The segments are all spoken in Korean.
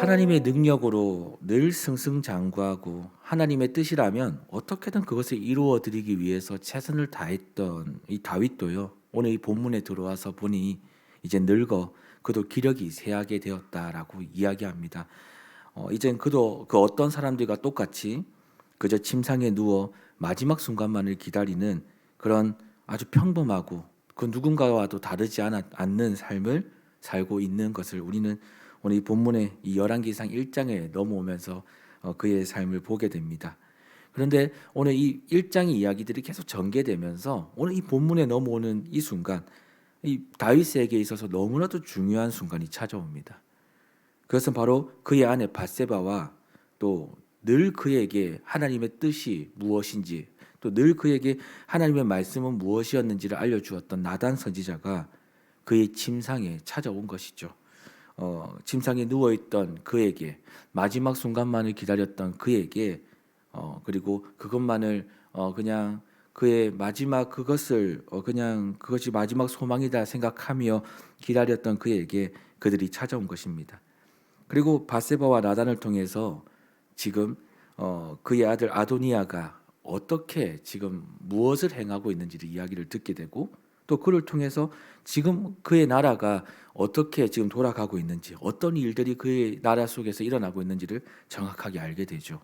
하나님의 능력으로 늘 승승장구하고 하나님의 뜻이라면 어떻게든 그것을 이루어 드리기 위해서 최선을 다했던 이 다윗도요. 오늘 이 본문에 들어와서 보니 이제 늙어 그도 기력이 쇠하게 되었다라고 이야기합니다. 이젠 그도 그 어떤 사람들과 똑같이 그저 침상에 누워 마지막 순간만을 기다리는 그런 아주 평범하고 그 누군가와도 다르지 않는 삶을 살고 있는 것을 우리는 오늘 이 본문의 이 열왕기상 1장에 넘어오면서 그의 삶을 보게 됩니다. 그런데 오늘 이 1장의 이야기들이 계속 전개되면서 오늘 이 본문에 넘어오는 이 순간 이 다윗에게 있어서 너무나도 중요한 순간이 찾아옵니다. 그것은 바로 그의 아내 밧세바와 또 늘 그에게 하나님의 뜻이 무엇인지 또 늘 그에게 하나님의 말씀은 무엇이었는지를 알려주었던 나단 선지자가 그의 침상에 찾아온 것이죠. 침상에 누워있던 그에게 마지막 순간만을 기다렸던 그에게 그리고 그것만을 그냥 그의 마지막 그것을 그냥 그것이 마지막 소망이다 생각하며 기다렸던 그에게 그들이 찾아온 것입니다. 그리고 밧세바와 나단을 통해서 지금 그의 아들 아도니아가 어떻게 지금 무엇을 행하고 있는지를 이야기를 듣게 되고 또 그를 통해서 지금 그의 나라가 어떻게 지금 돌아가고 있는지 어떤 일들이 그의 나라 속에서 일어나고 있는지를 정확하게 알게 되죠.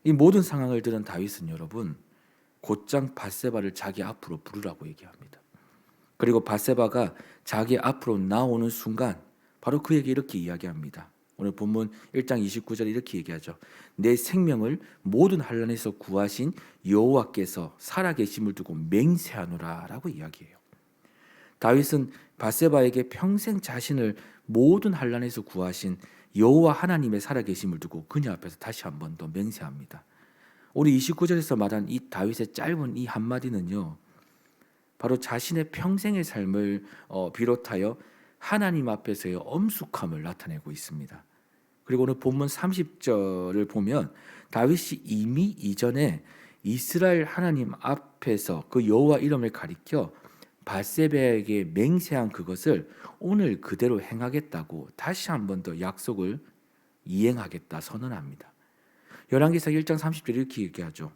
이 모든 상황을 들은 다윗은 여러분 곧장 밧세바를 자기 앞으로 부르라고 얘기합니다. 그리고 밧세바가 자기 앞으로 나오는 순간 바로 그에게 이렇게 이야기합니다. 오늘 본문 1장 29절에 이렇게 얘기하죠. 내 생명을 모든 환난에서 구하신 여호와께서 살아계심을 두고 맹세하노라 라고 이야기해요. 다윗은 밧세바에게 평생 자신을 모든 환난에서 구하신 여호와 하나님의 살아계심을 두고 그녀 앞에서 다시 한 번 더 맹세합니다. 오늘 29절에서 말한 이 다윗의 짧은 이 한마디는요. 바로 자신의 평생의 삶을 비롯하여 하나님 앞에서의 엄숙함을 나타내고 있습니다. 그리고 오늘 본문 30절을 보면 다윗이 이미 이전에 이스라엘 하나님 앞에서 그 여호와 이름을 가리켜 밧세바에게 맹세한 그것을 오늘 그대로 행하겠다고 다시 한 번 더 약속을 이행하겠다 선언합니다. 열왕기상 1장 30절 이렇게 얘기하죠.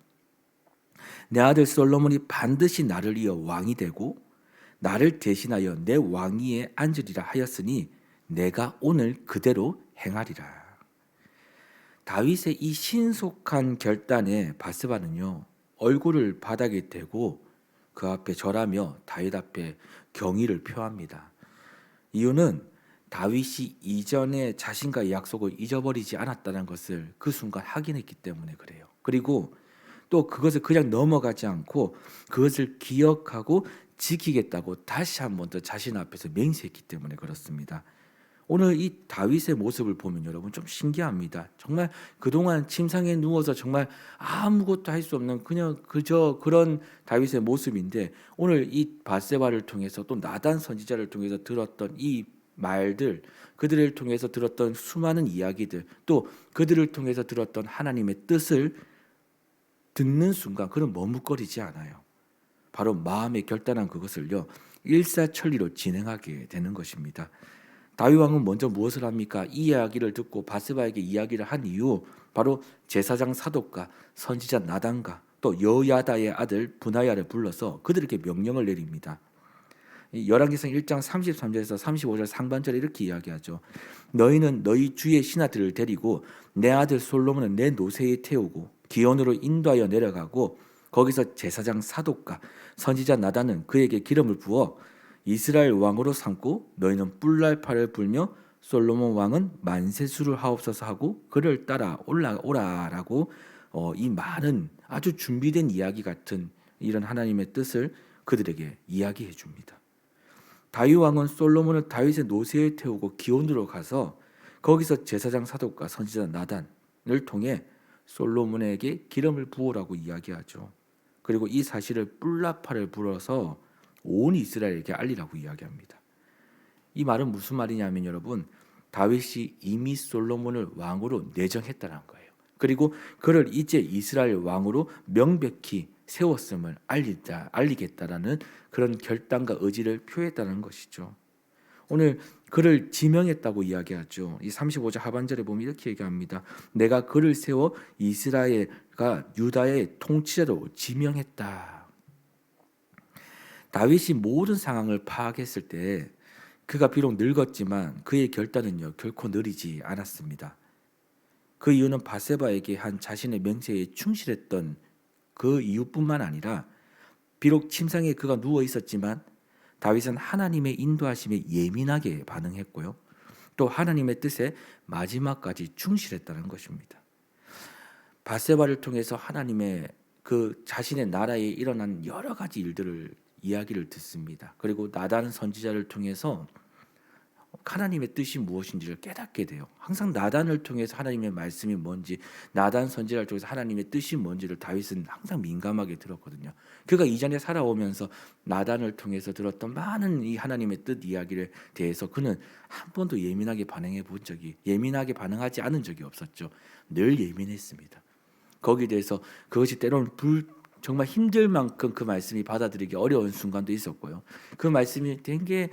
내 아들 솔로몬이 반드시 나를 이어 왕이 되고 나를 대신하여 내 왕위에 앉으리라 하였으니 내가 오늘 그대로 행하리라. 다윗의 이 신속한 결단에 밧세바는요 얼굴을 바닥에 대고 그 앞에 절하며 다윗 앞에 경의를 표합니다. 이유는 다윗이 이전에 자신과의 약속을 잊어버리지 않았다는 것을 그 순간 확인했기 때문에 그래요. 그리고 또 그것을 그냥 넘어가지 않고 그것을 기억하고 지키겠다고 다시 한 번 더 자신 앞에서 맹세했기 때문에 그렇습니다. 오늘 이 다윗의 모습을 보면 여러분 좀 신기합니다. 정말 그동안 침상에 누워서 정말 아무것도 할 수 없는 그냥 그저 그런 다윗의 모습인데 오늘 이 밧세바를 통해서 또 나단 선지자를 통해서 들었던 이 말들, 그들을 통해서 들었던 수많은 이야기들, 또 그들을 통해서 들었던 하나님의 뜻을 듣는 순간 그는 머뭇거리지 않아요. 바로 마음에 결단한 그것을요 일사천리로 진행하게 되는 것입니다. 다윗 왕은 먼저 무엇을 합니까? 이 이야기를 듣고 밧세바에게 이야기를 한 이후 바로 제사장 사독과 선지자 나단과 또 여야다의 아들 브나야를 불러서 그들에게 명령을 내립니다. 열왕기상 1장 33절에서 35절 상반절에 이렇게 이야기하죠. 너희는 너희 주의 신하들을 데리고 내 아들 솔로몬은 내 노새에 태우고 기온으로 인도하여 내려가고 거기서 제사장 사독과 선지자 나단은 그에게 기름을 부어 이스라엘 왕으로 삼고 너희는 뿔날파를 불며 솔로몬 왕은 만세수를 하옵소서 하고 그를 따라 올라오라라고 이 많은 아주 준비된 이야기 같은 이런 하나님의 뜻을 그들에게 이야기해 줍니다. 다윗 왕은 솔로몬을 다윗의 노새에 태우고 기온으로 가서 거기서 제사장 사독과 선지자 나단을 통해 솔로몬에게 기름을 부으라고 이야기하죠. 그리고 이 사실을 뿔나파를 불어서 온 이스라엘에게 알리라고 이야기합니다. 이 말은 무슨 말이냐면 여러분 다윗이 이미 솔로몬을 왕으로 내정했다는 거예요. 그리고 그를 이제 이스라엘 왕으로 명백히 세웠음을 알리겠다라는 그런 결단과 의지를 표했다는 것이죠. 오늘 그를 지명했다고 이야기하죠. 이 35절 하반절에 보면 이렇게 얘기합니다. 내가 그를 세워 이스라엘과 유다의 통치자로 지명했다. 다윗이 모든 상황을 파악했을 때 그가 비록 늙었지만 그의 결단은요 결코 느리지 않았습니다. 그 이유는 바세바에게 한 자신의 명세에 충실했던 그 이유뿐만 아니라 비록 침상에 그가 누워 있었지만 다윗은 하나님의 인도하심에 예민하게 반응했고요. 또 하나님의 뜻에 마지막까지 충실했다는 것입니다. 바세바를 통해서 하나님의 그 자신의 나라에 일어난 여러 가지 일들을 이야기를 듣습니다. 그리고 나단 선지자를 통해서 하나님의 뜻이 무엇인지를 깨닫게 돼요. 항상 나단을 통해서 하나님의 말씀이 뭔지, 나단 선지자를 통해서 하나님의 뜻이 뭔지를 다윗은 항상 민감하게 들었거든요. 그가 이전에 살아오면서 나단을 통해서 들었던 많은 이 하나님의 뜻 이야기에 대해서 그는 한 번도 예민하게 반응하지 않은 적이 없었죠. 늘 예민했습니다. 거기에 대해서 그것이 때로는 정말 힘들 만큼 그 말씀이 받아들이기 어려운 순간도 있었고요. 그 말씀이 되게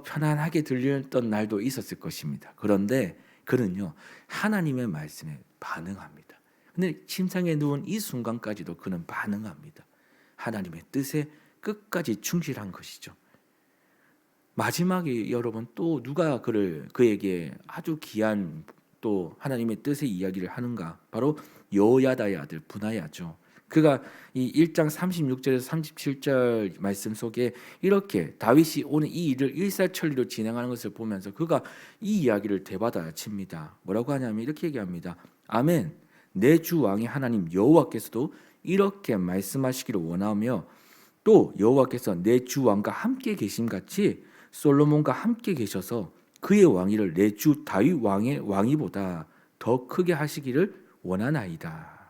편안하게 들렸던 날도 있었을 것입니다. 그런데 그는요 하나님의 말씀에 반응합니다. 근데 침상에 누운 이 순간까지도 그는 반응합니다. 하나님의 뜻에 끝까지 충실한 것이죠. 마지막에 여러분 또 누가 그에게 아주 귀한 또 하나님의 뜻의 이야기를 하는가? 바로 여호야다의 아들 브나야죠. 그가 이 1장 36절에서 37절 말씀 속에 이렇게 다윗이 오늘 이 일을 일사천리로 진행하는 것을 보면서 그가 이 이야기를 되받아칩니다. 뭐라고 하냐면 이렇게 얘기합니다. 아멘. 내 주 왕의 하나님 여호와께서도 이렇게 말씀하시기를 원하며 또 여호와께서 내 주 왕과 함께 계심 같이 솔로몬과 함께 계셔서 그의 왕위를 내 주 다윗 왕의 왕위보다 더 크게 하시기를 원하나이다.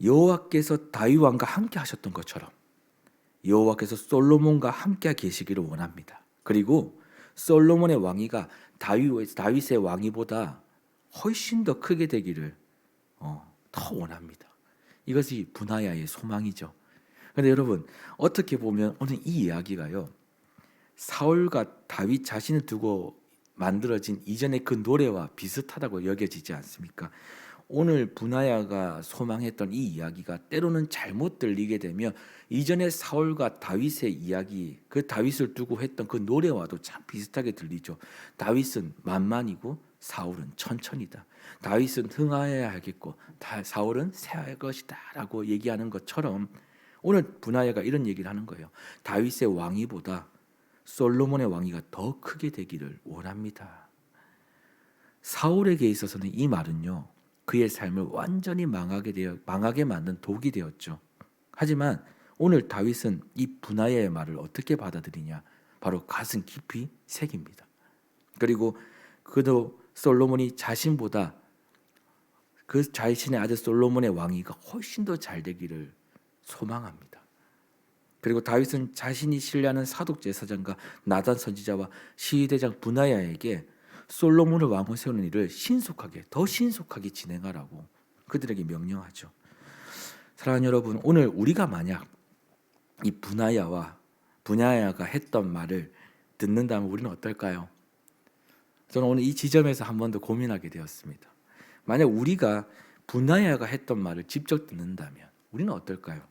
여호와께서 다윗 왕과 함께 하셨던 것처럼 여호와께서 솔로몬과 함께 계시기를 원합니다. 그리고 솔로몬의 왕위가 다윗의 왕위보다 훨씬 더 크게 되기를 더 원합니다. 이것이 브나야의 소망이죠. 그런데 여러분 어떻게 보면 오늘 이 이야기가요 사울과 다윗 자신을 두고 만들어진 이전의 그 노래와 비슷하다고 여겨지지 않습니까? 오늘 브나야가 소망했던 이 이야기가 때로는 잘못 들리게 되면 이전의 사울과 다윗의 이야기, 그 다윗을 두고 했던 그 노래와도 참 비슷하게 들리죠. 다윗은 만만이고 사울은 천천이다. 다윗은 흥하여야 하겠고 사울은 쇠할 것이다 라고 얘기하는 것처럼 오늘 브나야가 이런 얘기를 하는 거예요. 다윗의 왕위보다 솔로몬의 왕위가 더 크게 되기를 원합니다. 사울에게 있어서는 이 말은요 그의 삶을 완전히 망하게 만든 독이 되었죠. 하지만 오늘 다윗은 이 브나야의 말을 어떻게 받아들이냐? 바로 가슴 깊이 새깁니다. 그리고 그도 솔로몬이 자신보다 그 자신의 아들 솔로몬의 왕위가 훨씬 더 잘 되기를 소망합니다. 그리고 다윗은 자신이 신뢰하는 사독 제사장과 나단 선지자와 시대장 브나야에게 솔로몬을 왕으로 세우는 일을 더 신속하게 진행하라고 그들에게 명령하죠. 사랑하는 여러분, 오늘 우리가 만약 이 브나야가 했던 말을 듣는다면 우리는 어떨까요? 저는 오늘 이 지점에서 한 번 더 고민하게 되었습니다. 만약 우리가 브나야가 했던 말을 직접 듣는다면 우리는 어떨까요?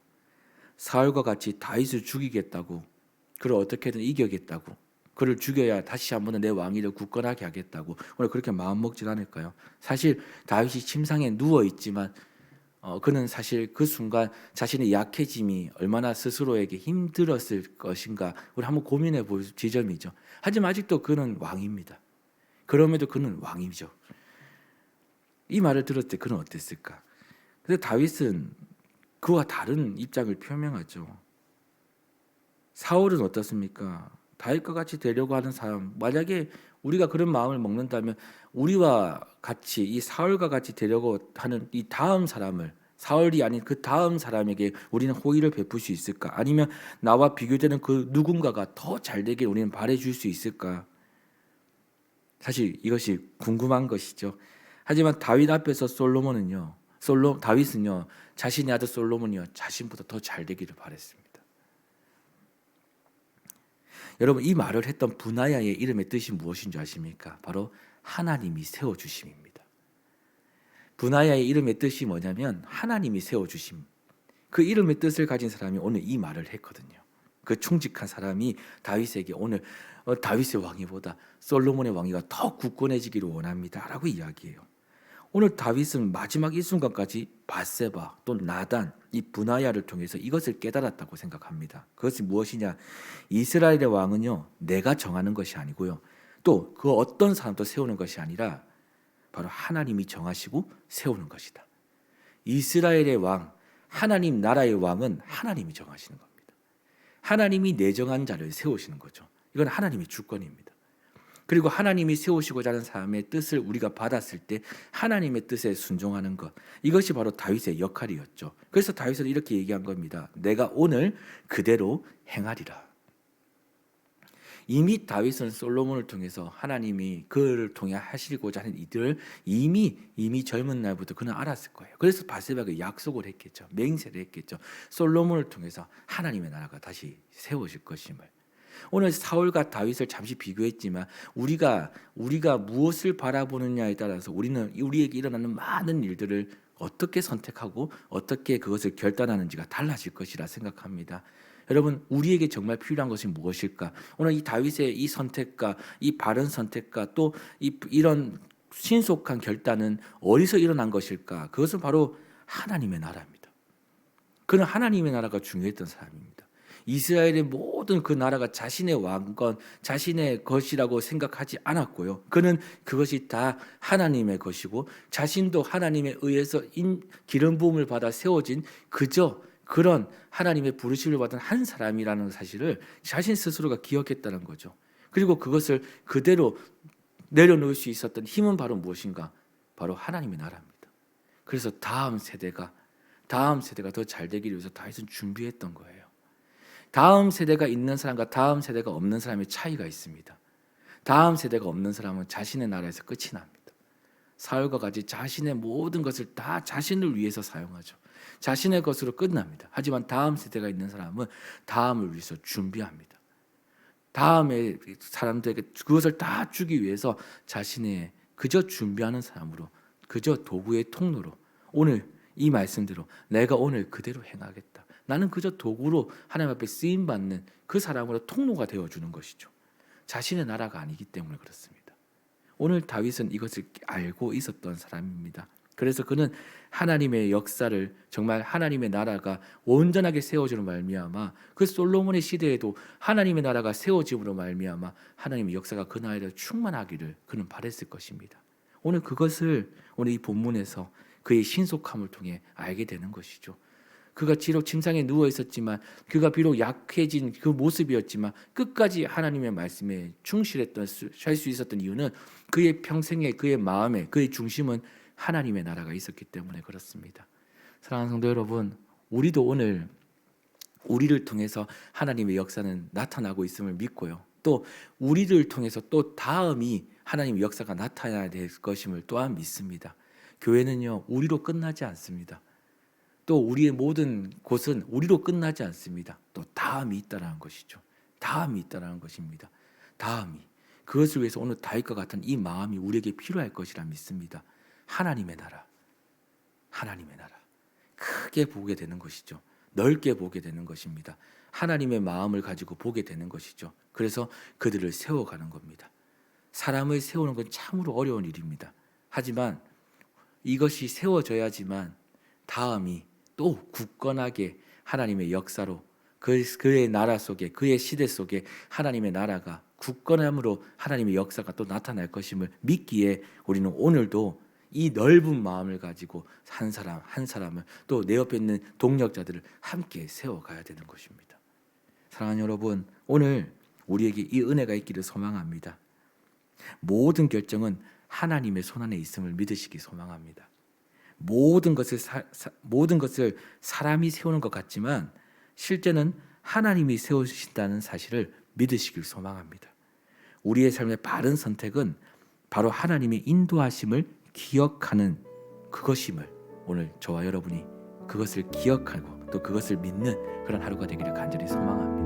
사울과 같이 다윗을 죽이겠다고, 그를 어떻게든 이겨겠다고, 그를 죽여야 다시 한번 내 왕위를 굳건하게 하겠다고 오늘 그렇게 마음먹지 않을까요? 사실 다윗이 침상에 누워 있지만 그는 사실 그 순간 자신의 약해짐이 얼마나 스스로에게 힘들었을 것인가 우리 한번 고민해 볼 지점이죠. 하지만 아직도 그는 왕입니다. 그럼에도 그는 왕이죠. 이 말을 들었을 때 그는 어땠을까? 그래서 다윗은 그와 다른 입장을 표명하죠. 사울은 어떻습니까? 다윗과 같이 되려고 하는 사람, 만약에 우리가 그런 마음을 먹는다면 우리와 같이 이 사울과 같이 되려고 하는 이 다음 사람을, 사울이 아닌 그 다음 사람에게 우리는 호의를 베풀 수 있을까? 아니면 나와 비교되는 그 누군가가 더 잘되길 우리는 바라줄 수 있을까? 사실 이것이 궁금한 것이죠. 하지만 다윗 앞에서 다윗은요 자신의 아들 솔로몬이요 자신보다 더 잘되기를 바랬습니다. 여러분, 이 말을 했던 분하야의 이름의 뜻이 무엇인 줄 아십니까? 바로 하나님이 세워주심입니다. 분하야의 이름의 뜻이 뭐냐면 하나님이 세워주심. 그 이름의 뜻을 가진 사람이 오늘 이 말을 했거든요. 그 충직한 사람이 다윗에게 오늘 다윗의 왕위보다 솔로몬의 왕위가 더 굳건해지기를 원합니다 라고 이야기해요. 오늘 다윗은 마지막 이 순간까지 밧세바 또 나단 이 분하야를 통해서 이것을 깨달았다고 생각합니다. 그것이 무엇이냐? 이스라엘의 왕은요, 내가 정하는 것이 아니고요, 또 그 어떤 사람도 세우는 것이 아니라 바로 하나님이 정하시고 세우는 것이다. 이스라엘의 왕, 하나님 나라의 왕은 하나님이 정하시는 겁니다. 하나님이 내정한 자를 세우시는 거죠. 이건 하나님의 주권입니다. 그리고 하나님이 세우시고자 하는 사람의 뜻을 우리가 받았을 때 하나님의 뜻에 순종하는 것, 이것이 바로 다윗의 역할이었죠. 그래서 다윗은 이렇게 얘기한 겁니다. 내가 오늘 그대로 행하리라. 이미 다윗은 솔로몬을 통해서 하나님이 그를 통해 하시고자 하는 이들을 이미 젊은 날부터 그는 알았을 거예요. 그래서 밧세바가 약속을 했겠죠. 맹세를 했겠죠. 솔로몬을 통해서 하나님의 나라가 다시 세워질 것임을. 오늘 사울과 다윗을 잠시 비교했지만 우리가 무엇을 바라보느냐에 따라서 우리에게 일어나는 많은 일들을 어떻게 선택하고 어떻게 그것을 결단하는지가 달라질 것이라 생각합니다. 여러분, 우리에게 정말 필요한 것이 무엇일까? 오늘 이 다윗의 이 선택과 이 바른 선택과 또 이런 신속한 결단은 어디서 일어난 것일까? 그것은 바로 하나님의 나라입니다. 그는 하나님의 나라가 중요했던 사람입니다. 이스라엘의 모든 그 나라가 자신의 왕권, 자신의 것이라고 생각하지 않았고요. 그는 그것이 다 하나님의 것이고 자신도 하나님에 의해서 기름 부음을 받아 세워진 그저 그런 하나님의 부르심을 받은 한 사람이라는 사실을 자신 스스로가 기억했다는 거죠. 그리고 그것을 그대로 내려놓을 수 있었던 힘은 바로 무엇인가? 바로 하나님의 나라입니다. 그래서 다음 세대가 더 잘 되기 위해서 다윗은 준비했던 거예요. 다음 세대가 있는 사람과 다음 세대가 없는 사람의 차이가 있습니다. 다음 세대가 없는 사람은 자신의 나라에서 끝이 납니다. 사울과 같이 자신의 모든 것을 다 자신을 위해서 사용하죠. 자신의 것으로 끝납니다. 하지만 다음 세대가 있는 사람은 다음을 위해서 준비합니다. 다음에 사람들에게 그것을 다 주기 위해서 자신의 그저 준비하는 사람으로, 그저 도구의 통로로, 오늘 이 말씀대로 내가 오늘 그대로 행하겠다. 나는 그저 도구로 하나님 앞에 쓰임받는 그 사람으로 통로가 되어주는 것이죠. 자신의 나라가 아니기 때문에 그렇습니다. 오늘 다윗은 이것을 알고 있었던 사람입니다. 그래서 그는 하나님의 역사를, 정말 하나님의 나라가 온전하게 세워지는 말미암아 그 솔로몬의 시대에도 하나님의 나라가 세워짐으로 말미암아 하나님의 역사가 그 나라에 충만하기를 그는 바랬을 것입니다. 오늘 그것을 오늘 이 본문에서 그의 신속함을 통해 알게 되는 것이죠. 그가 비록 침상에 누워 있었지만, 그가 비록 약해진 그 모습이었지만 끝까지 하나님의 말씀에 충실했던 할 수 있었던 이유는 그의 평생에, 그의 마음에, 그의 중심은 하나님의 나라가 있었기 때문에 그렇습니다. 사랑하는 성도 여러분, 우리도 오늘 우리를 통해서 하나님의 역사는 나타나고 있음을 믿고요. 또 우리를 통해서 또 다음이 하나님의 역사가 나타나야 될 것임을 또한 믿습니다. 교회는요, 우리로 끝나지 않습니다. 또 우리의 모든 곳은 우리로 끝나지 않습니다. 또 다음이 있다라는 것이죠. 다음이 있다라는 것입니다. 다음이. 그것을 위해서 오늘 다윗과 같은 이 마음이 우리에게 필요할 것이라 믿습니다. 하나님의 나라. 하나님의 나라. 크게 보게 되는 것이죠. 넓게 보게 되는 것입니다. 하나님의 마음을 가지고 보게 되는 것이죠. 그래서 그들을 세워가는 겁니다. 사람을 세우는 건 참으로 어려운 일입니다. 하지만 이것이 세워져야지만 다음이 또 굳건하게 하나님의 역사로 그의 나라 속에, 그의 시대 속에 하나님의 나라가 굳건함으로 하나님의 역사가 또 나타날 것임을 믿기에 우리는 오늘도 이 넓은 마음을 가지고 한 사람 한 사람을, 또 내 옆에 있는 동력자들을 함께 세워가야 되는 것입니다. 사랑하는 여러분, 오늘 우리에게 이 은혜가 있기를 소망합니다. 모든 결정은 하나님의 손안에 있음을 믿으시기 소망합니다. 모든 것을 사람이 세우는 것 같지만 실제는 하나님이 세우신다는 사실을 믿으시길 소망합니다. 우리의 삶의 바른 선택은 바로 하나님의 인도하심을 기억하는 그것임을 오늘 저와 여러분이 그것을 기억하고 또 그것을 믿는 그런 하루가 되기를 간절히 소망합니다.